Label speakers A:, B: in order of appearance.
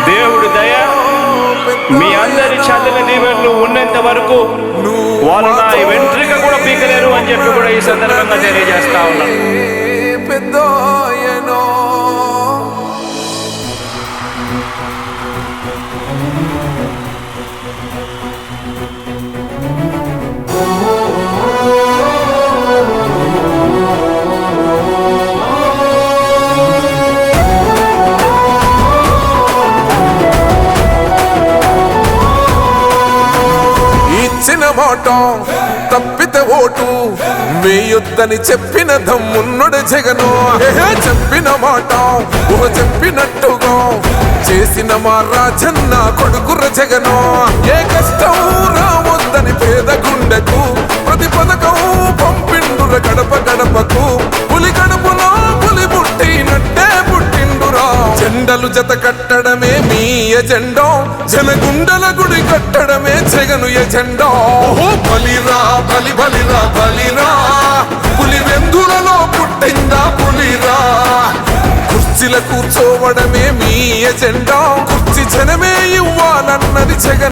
A: దేవుడి దయ మీ అందరి చల్లని దీవెనలు ఉన్నంత వరకు వాళ్ళు నా వెంట్రిక కూడా పీకలేరు అని చెప్పి కూడా ఈ సందర్భంగా తెలియజేస్తా ఉన్నాను.
B: ఇచ్చిన మాట తప్పితే ఓటు వేయొద్దని చెప్పిన దమ్మున్నడు జగను. చెప్పిన మాట చెప్పినట్టుగా చేసిన మా రాజన్న కొడుకుర జగను. ఏ కష్టం రావద్దని పేద గుండెకు ప్రతి పథకం పంపిండుర గడప గడపకు. పులి గడపలో పులి పుట్టినట్టే పుట్టిండురా. జెండలు జత కట్టడమే మీ ఎజెండా, జనగుండల గుడి కట్టడమే జగను ఎజెండా. బలిరా బలి బలిరా బలిరా, పులి వెందులలో పుట్టిందా పులిరా. కుర్చీల కూర్చోవడమే మీ ఎజెండా, కుర్చీ జనమే ఇవ్వాలన్నది జగన్.